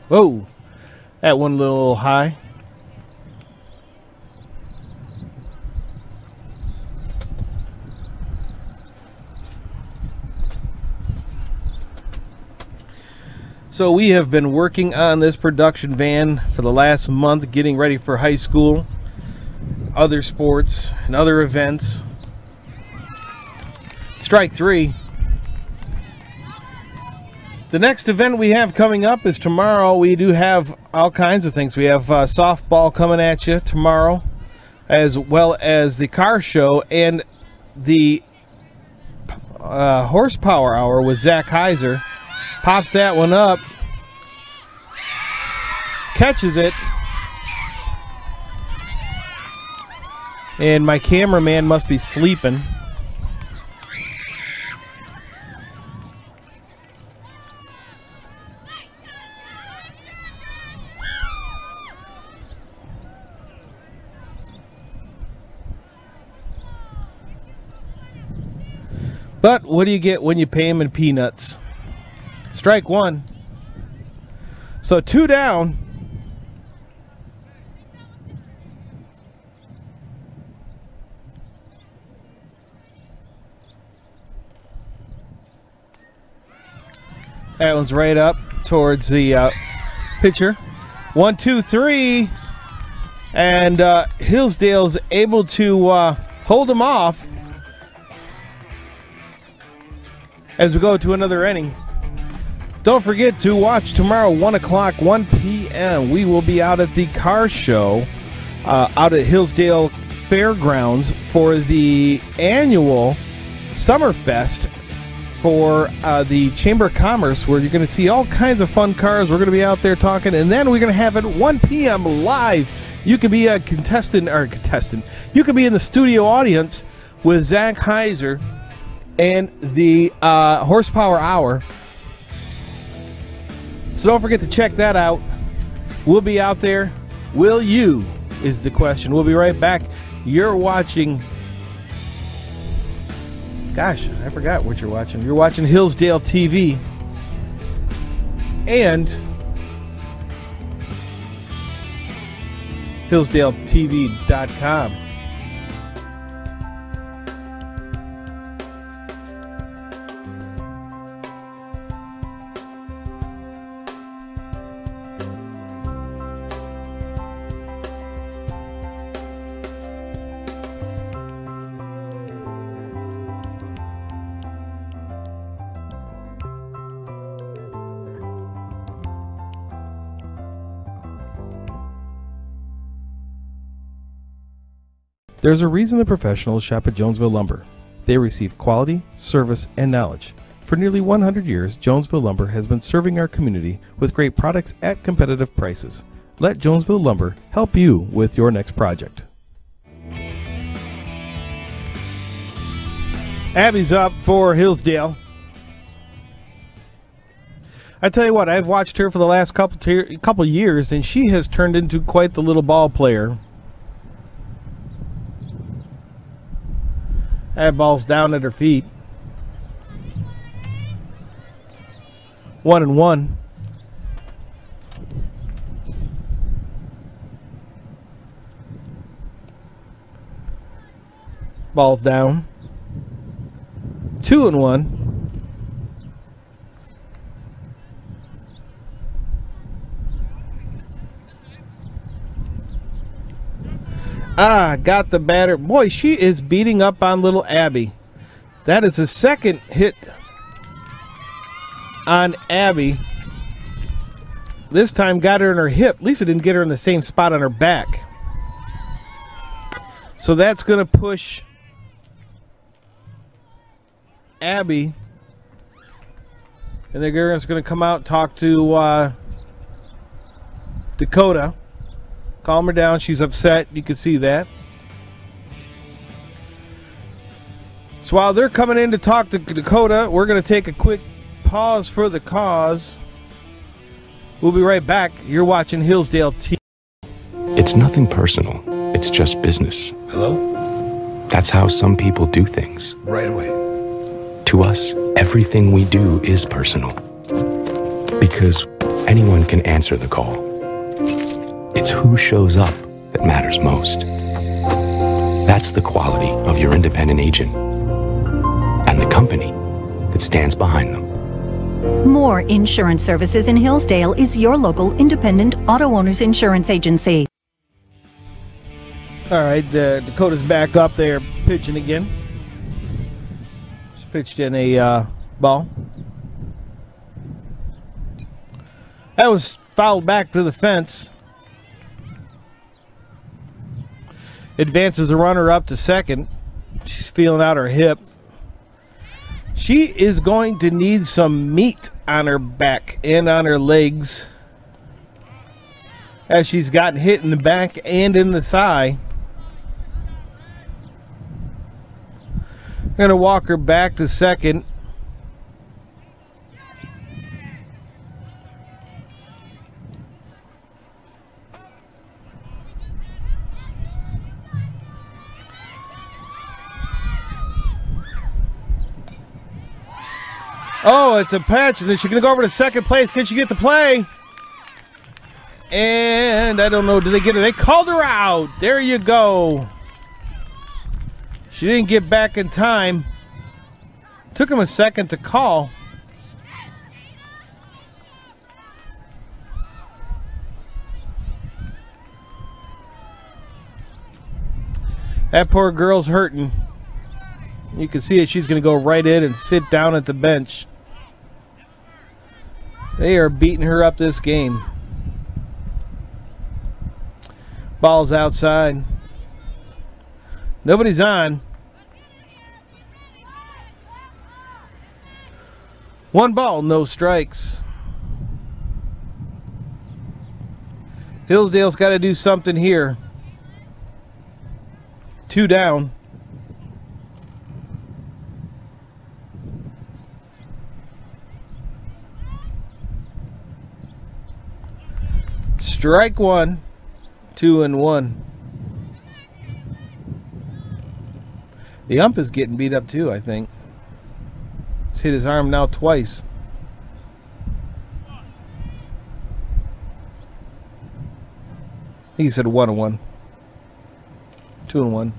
Speaker 1: Whoa, that one a little high. So we have been working on this production van for the last month, getting ready for high school, other sports, and other events. Strike three. The next event we have coming up is tomorrow. We do have all kinds of things. We have softball coming at you tomorrow, as well as the car show and the horsepower hour with Zack Hiser. Pops that one up, catches it, and my cameraman must be sleeping. But what do you get when you pay him in peanuts? Strike one. So two down. That one's right up towards the pitcher. 1, 2, 3. And Hillsdale's able to hold him off. as we go to another inning. Don't forget to watch tomorrow, 1 o'clock, 1 p.m. We will be out at the car show out at Hillsdale Fairgrounds for the annual Summerfest for the Chamber of Commerce, where you're going to see all kinds of fun cars. We're going to be out there talking, and then we're going to have it 1 p.m. live. You could be a contestant. You could be in the studio audience with Zack Hiser and the Horsepower Hour. So don't forget to check that out. We'll be out there. Will you, is the question. We'll be right back. You're watching... Gosh, I forgot what you're watching. You're watching Hillsdale TV and HillsdaleTV.com. There's a reason the professionals shop at Jonesville Lumber. They receive quality, service, and knowledge. For nearly 100 years, Jonesville Lumber has been serving our community with great products at competitive prices. Let Jonesville Lumber help you with your next project. Abby's up for Hillsdale. I tell you what, I've watched her for the last couple years, and she has turned into quite the little ball player. That ball's down at her feet. 1-1. Ball's down. 2-1. Got the batter. Boy, she is beating up on little Abby. That is the second hit on Abby. This time got her in her hip. Lisa didn't get her in the same spot on her back. So that's going to push Abby. And the girl's going to come out and talk to Dakota. Calm her down. She's upset. You can see that. So while they're coming in to talk to Dakota, we're going to take a quick pause for the cause. We'll be right back. You're watching Hillsdale TV.
Speaker 9: It's nothing personal. It's just business.
Speaker 8: Hello?
Speaker 9: That's how some people do things.
Speaker 8: Right away.
Speaker 9: To us, everything we do is personal. Because anyone can answer the call. It's who shows up that matters most. That's the quality of your independent agent and the company that stands behind them.
Speaker 4: More insurance services in Hillsdale is your local independent auto owners insurance agency.
Speaker 1: All right, Dakota's back up there pitching again. Just pitched in a ball. That was fouled back to the fence. Advances the runner up to second. She's feeling out her hip. She is going to need some meat on her back and on her legs, as she's gotten hit in the back and in the thigh. Going to walk her back to second. Oh, it's a pitch, and then she's going to go over to second place. Can she get the play? And I don't know, did they get her? They called her out. There you go. She didn't get back in time. Took him a second to call. That poor girl's hurting. You can see it. She's going to go right in and sit down at the bench. They are beating her up this game. Ball's outside. Nobody's on. One ball, no strikes. Hillsdale's got to do something here. 2 down. Strike 1, 2-1. The ump is getting beat up too, I think. He's hit his arm now twice. I think he said 1-1. 2-1.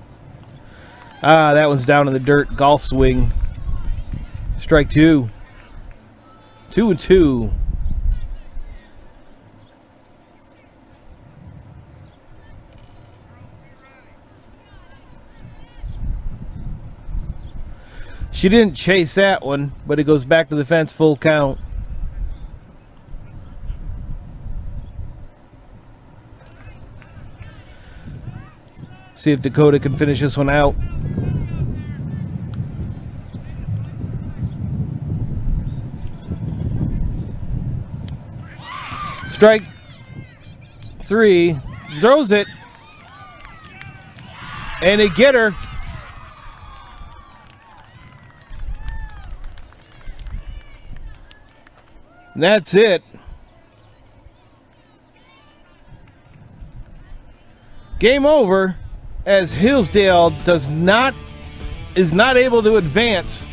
Speaker 1: Ah, that one's down in the dirt. Golf swing. Strike 2. 2-2. She didn't chase that one, but it goes back to the fence, full count. See if Dakota can finish this one out. Strike 3. Throws it. And they get her. And that's it. Game over, as Hillsdale is not able to advance.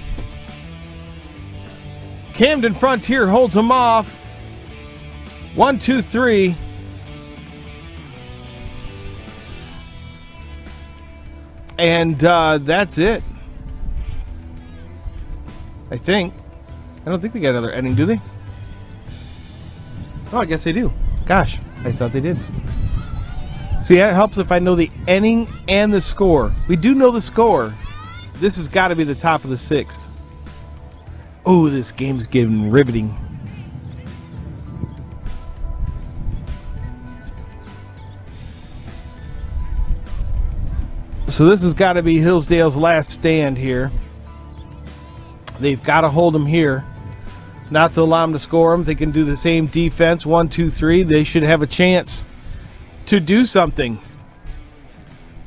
Speaker 1: Camden Frontier holds them off. 1, 2, 3. And that's it. I think. I don't think they got another inning, do they? Oh, I guess they do. Gosh, I thought they did. See, that helps if I know the inning and the score. We do know the score. This has got to be the top of the 6th. Oh, this game's getting riveting. So this has got to be Hillsdale's last stand here. They've got to hold them here. Not to allow them to score them. They can do the same defense. 1, 2, 3. They should have a chance to do something.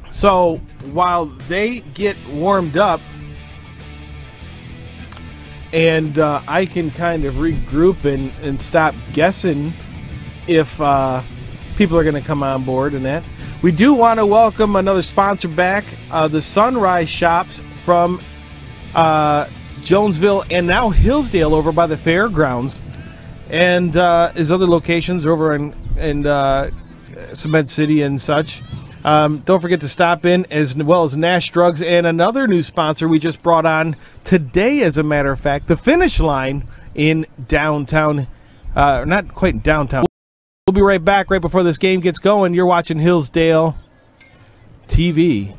Speaker 1: So while they get warmed up and I can kind of regroup and stop guessing if people are going to come on board and that, we do want to welcome another sponsor back, the Sunrise Shops from Jonesville and now Hillsdale over by the fairgrounds, and his other locations over in Cement City and such. Don't forget to stop in, as well as Nash Drugs and another new sponsor we just brought on today, as a matter of fact, the Finish Line in downtown, not quite downtown. We'll be right back right before this game gets going. You're watching Hillsdale TV.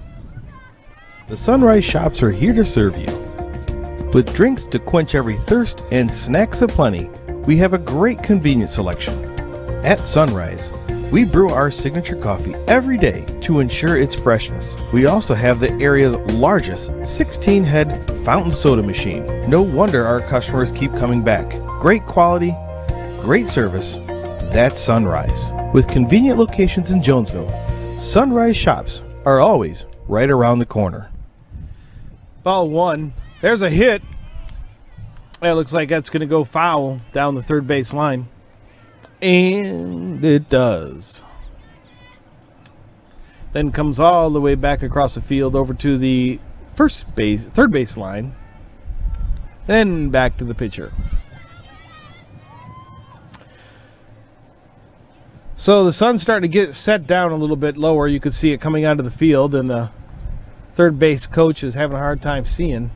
Speaker 1: The Sunrise Shops are here to serve you. With drinks to quench every thirst and snacks aplenty, we have a great convenient selection. At Sunrise, we brew our signature coffee every day to ensure its freshness. We also have the area's largest 16-head fountain soda machine. No wonder our customers keep coming back. Great quality, great service. That's Sunrise. With convenient locations in Jonesville, Sunrise Shops are always right around the corner. Ball 1. There's a hit. It looks like that's going to go foul down the third base line. And it does. Then comes all the way back across the field over to the third base line. Then back to the pitcher. So the sun's starting to get set down a little bit lower. You could see it coming onto the field, and the third base coach is having a hard time seeing.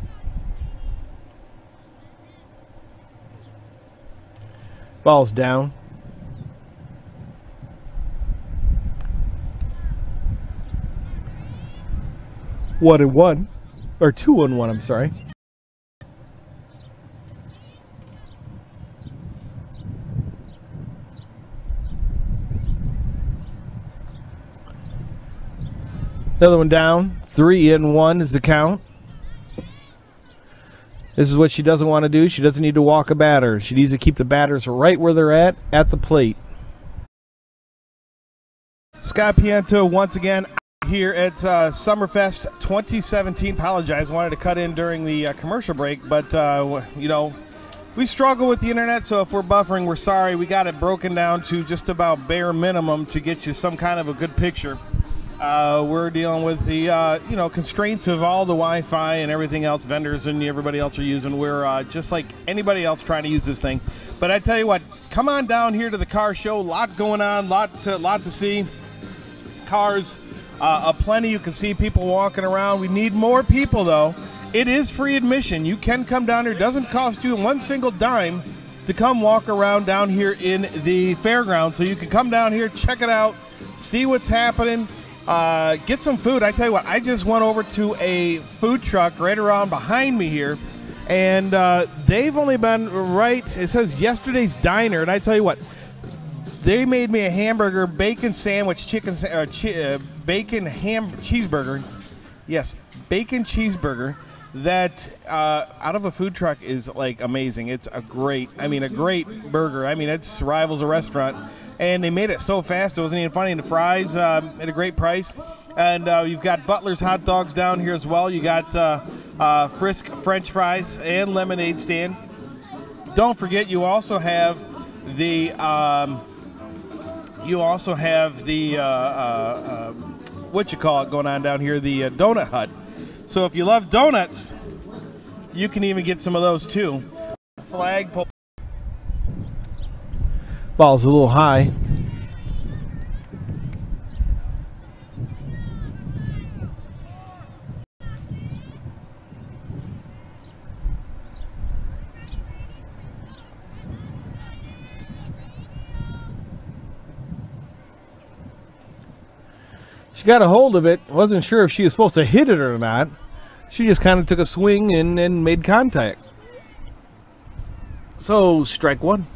Speaker 1: Ball's down. One and one. Or 2-1-1, I'm sorry. Another one down. 3-1 is the count. This is what she doesn't want to do. She doesn't need to walk a batter. She needs to keep the batters right where they're at the plate. Scott Piento once again here at Summerfest 2017. Apologize, wanted to cut in during the commercial break, but you know, we struggle with the internet, so if we're buffering, we're sorry. We got it broken down to just about bare minimum to get you some kind of a good picture. We're dealing with the you know, constraints of all the Wi-Fi and everything else vendors and everybody else are using. We're just like anybody else trying to use this thing. But I tell you what, come on down here to the car show. Lot going on, lot to see. Cars aplenty. You can see people walking around. We need more people though. It is free admission. You can come down here. It doesn't cost you one single dime to come walk around down here in the fairgrounds. So you can come down here, check it out, see what's happening. Get some food. I tell you what, I just went over to a food truck right around behind me here, and they've only been right, it says Yesterday's Diner, and I tell you what, they made me a hamburger, bacon sandwich, bacon ham cheeseburger. Yes, bacon cheeseburger that out of a food truck is like amazing. It's a great burger. I mean, it rivals a restaurant. And they made it so fast, it wasn't even funny. And the fries at a great price. And you've got Butler's hot dogs down here as well. You got Frisk French fries and lemonade stand. Don't forget, you also have the what you call it going on down here, the donut hut. So if you love donuts, you can even get some of those too. Flagpole. Ball's a little high. She got a hold of it. Wasn't sure if she was supposed to hit it or not. She just kind of took a swing and made contact. So, strike one.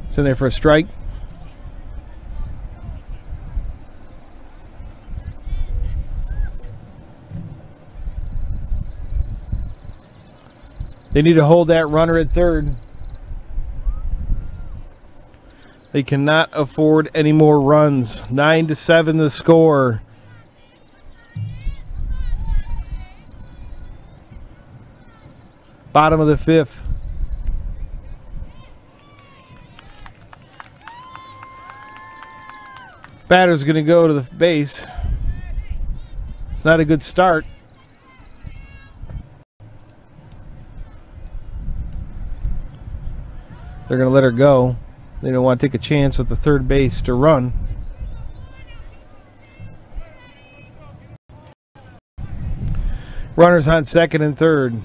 Speaker 1: It's in there for a strike. They need to hold that runner at third. They cannot afford any more runs. 9-7 the score. Bottom of the fifth. Batter's going to go to the base. It's not a good start. They're going to let her go. They don't want to take a chance with the third base to run. Runners on second and third.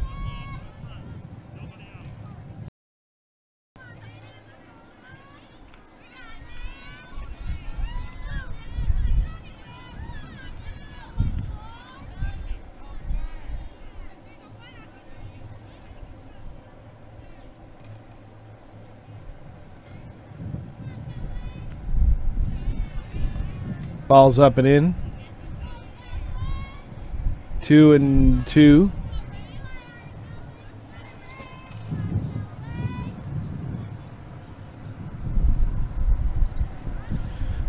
Speaker 1: Ball's up and in. 2-2.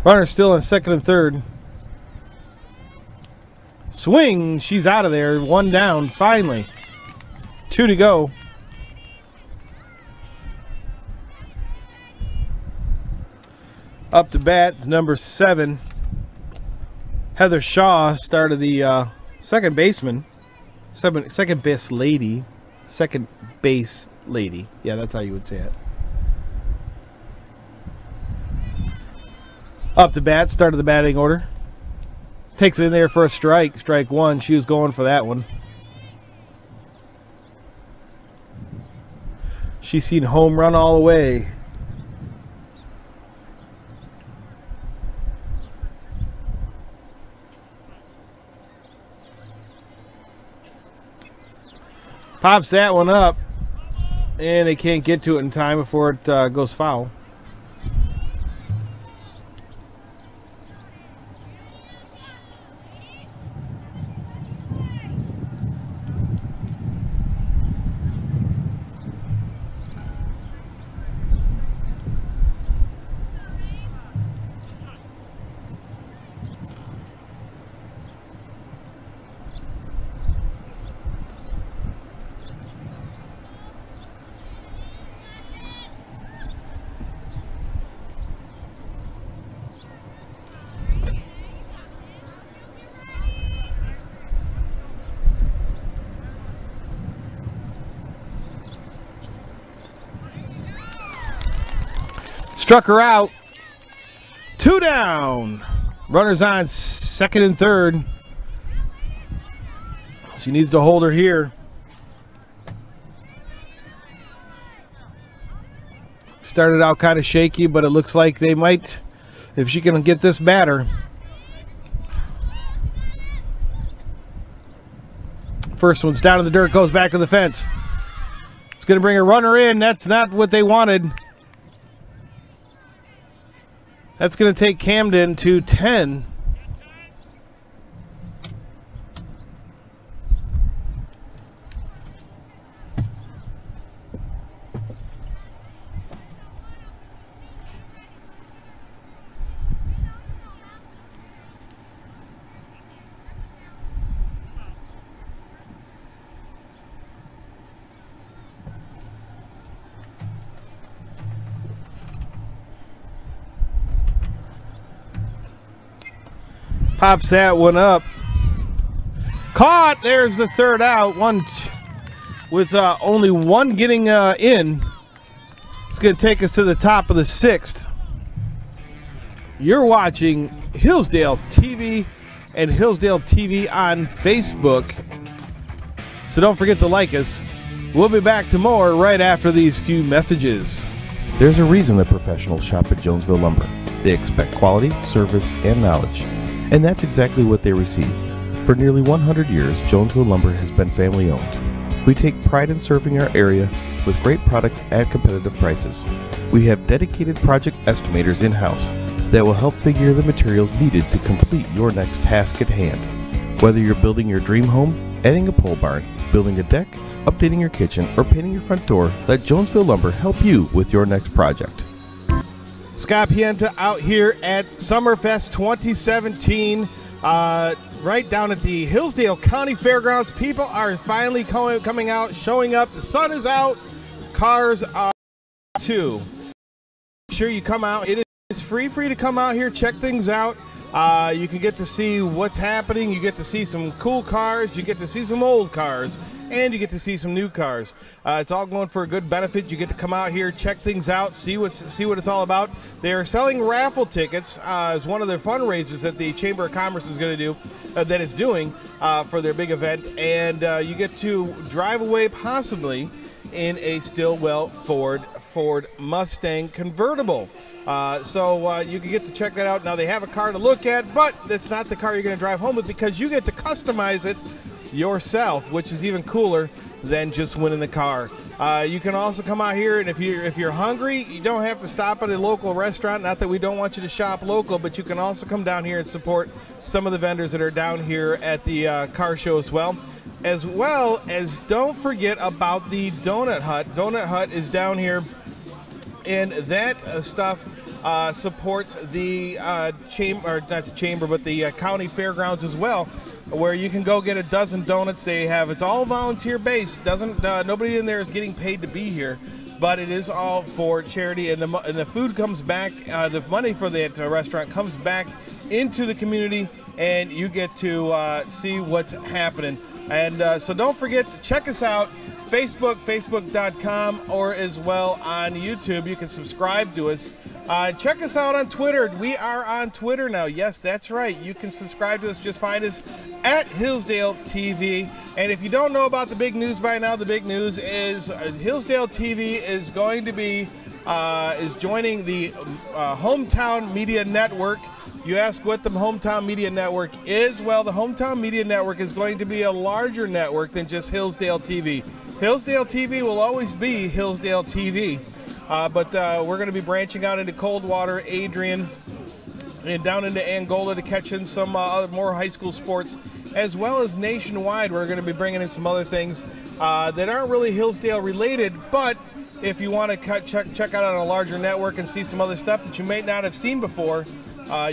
Speaker 1: Runner still in second and third. Swing. She's out of there. One down. Finally. 2 to go. Up to bat is number 7. Heather Shaw started the second baseman. Second base lady. Second base lady. Yeah, that's how you would say it. Up to bat, started the batting order. Takes it in there for a strike. Strike one. She was going for that one. She's seen home run all the way. Pops that one up, and they can't get to it in time before it goes foul. Struck her out. 2 down. Runners on second and third. She needs to hold her here. Started out kind of shaky, but it looks like they might, if she can get this batter. First one's down in the dirt, goes back to the fence. It's going to bring a runner in. That's not what they wanted. That's going to take Camden to 10. Pops that one up. Caught. There's the third out. One with only one getting in. It's going to take us to the top of the sixth. You're watching Hillsdale TV and Hillsdale TV on Facebook. So don't forget to like us. We'll be back to more right after these few messages.
Speaker 10: There's a reason that professionals shop at Jonesville Lumber. They expect quality, service, and knowledge. And that's exactly what they receive. For nearly 100 years, Jonesville Lumber has been family owned. We take pride in serving our area with great products at competitive prices. We have dedicated project estimators in-house that will help figure the materials needed to complete your next task at hand. Whether you're building your dream home, adding a pole barn, building a deck, updating your kitchen, or painting your front door, let Jonesville Lumber help you with your next project.
Speaker 1: Scott Pienta out here at Summerfest 2017, right down at the Hillsdale County Fairgrounds. People are finally coming out, showing up. The sun is out. Cars are too. Make sure you come out. It is free to come out here, check things out. You can get to see what's happening. You get to see some cool cars. You get to see some old cars. And you get to see some new cars. It's all going for a good benefit. You get to come out here, check things out, see what it's all about. They are selling raffle tickets as one of their fundraisers that the Chamber of Commerce is going to do, that is doing for their big event. And you get to drive away possibly in a Stillwell Ford Mustang convertible. So you can get to check that out. Now they have a car to look at, but that's not the car you're going to drive home with, because you get to customize it yourself, which is even cooler than just winning the car. You can also come out here, and if you're hungry, you don't have to stop at a local restaurant. Not that we don't want you to shop local, but you can also come down here and support some of the vendors that are down here at the car show as well. As don't forget about the Donut Hut. Donut Hut is down here, and that stuff supports the chamber, or not the chamber, but the county fairgrounds as well, where you can go get a dozen donuts. It's all volunteer based. Nobody in there is getting paid to be here, but it is all for charity, and the food comes back. The money for that restaurant comes back into the community, and you get to see what's happening. And so don't forget to check us out. Facebook, facebook.com, or as well on YouTube. You can subscribe to us Check us out on Twitter. We are on Twitter now. Yes, that's right. You can subscribe to us. Just find us at Hillsdale TV. And if you don't know about the big news by now, the big news is Hillsdale TV is going to be is joining the Hometown Media Network. You ask what the Hometown Media Network is. Well, the Hometown Media Network is going to be a larger network than just Hillsdale TV. Hillsdale TV will always be Hillsdale TV. But we're going to be branching out into Coldwater, Adrian, and down into Angola to catch in some more high school sports, as well as nationwide. We're going to be bringing in some other things that aren't really Hillsdale related, but if you want to check out on a larger network and see some other stuff that you may not have seen before,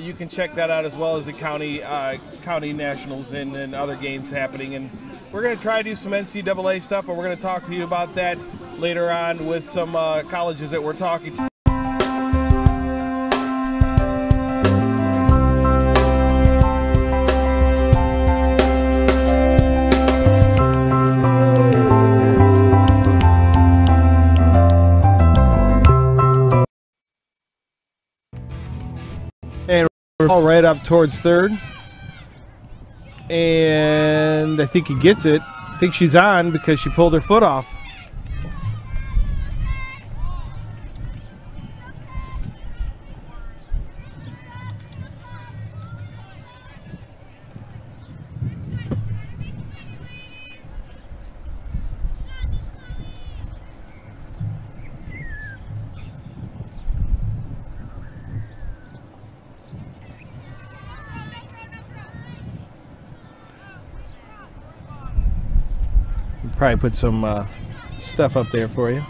Speaker 1: you can check that out, as well as the county nationals and other games happening. And we're going to try to do some NCAA stuff, but we're going to talk to you about that later on with some colleges that we're talking to. And we're all right up towards third. And I think he gets it. I think she's on because she pulled her foot off. Probably put some stuff up there for you.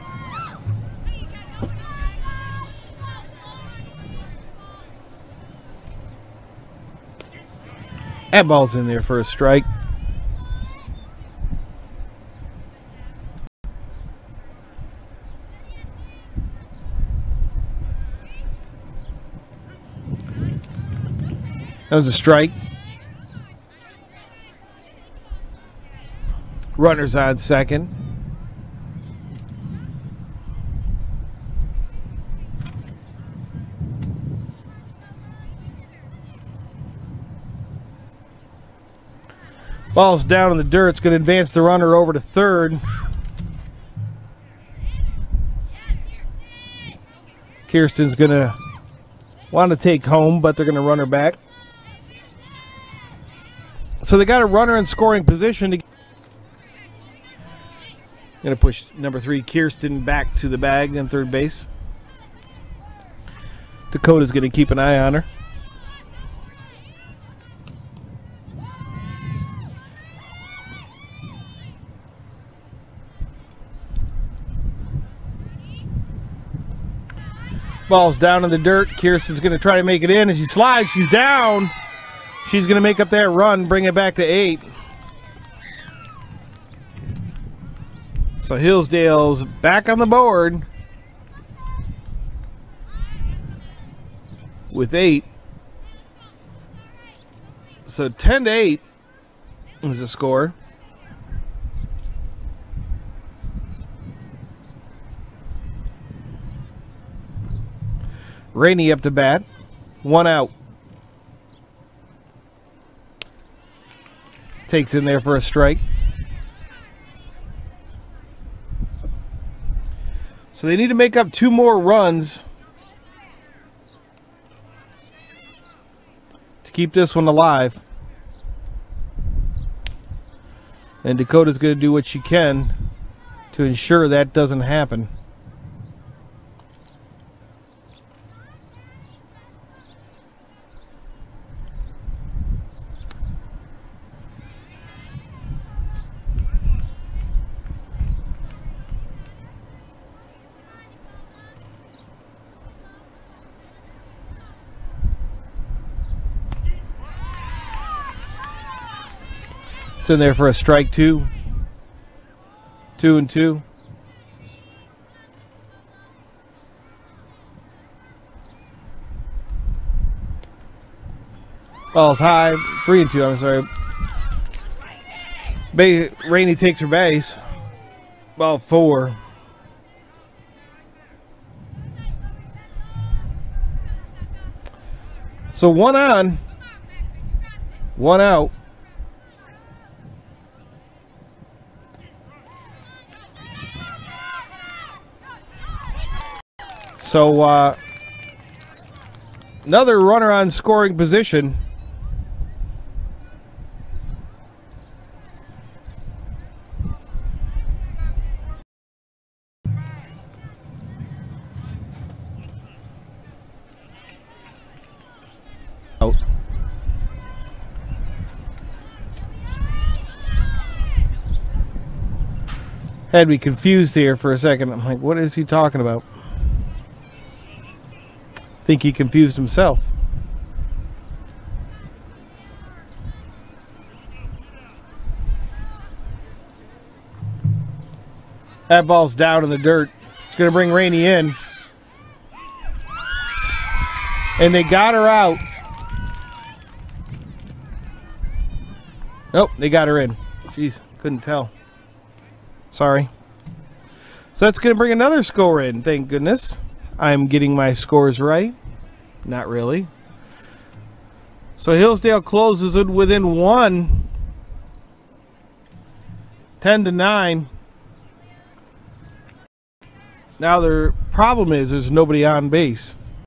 Speaker 1: That ball's in there for a strike. That was a strike. Runners on second. Ball's down in the dirt. It's going to advance the runner over to third. Kirsten's going to want to take home, but they're going to run her back. So they got a runner in scoring position. Going to push number 3, Kirsten, back to the bag on third base. Dakota's going to keep an eye on her. Ball's down in the dirt. Kirsten's going to try to make it in, and she slides. She's down. She's going to make up that run, bring it back to 8. So Hillsdale's back on the board with 8. So 10-8 is the score. Rainey up to bat. 1 out. Takes in there for a strike. So they need to make up 2 more runs to keep this one alive. And Dakota's going to do what she can to ensure that doesn't happen. In there for a strike. 2 and 2. Ball's high. 3 and 2. I'm sorry. Rainey takes her base. Ball 4. So 1 on, 1 out. So another runner on scoring position. Out. Had me confused here for a second. I'm like, what is he talking about? Think he confused himself. That ball's down in the dirt. It's going to bring Rainey in. And they got her out. Nope, they got her in. Jeez, couldn't tell. Sorry. So that's going to bring another score in, thank goodness. I'm getting my scores right. Not really. So Hillsdale closes it within 1. 10-9. Now their problem is there's nobody on base.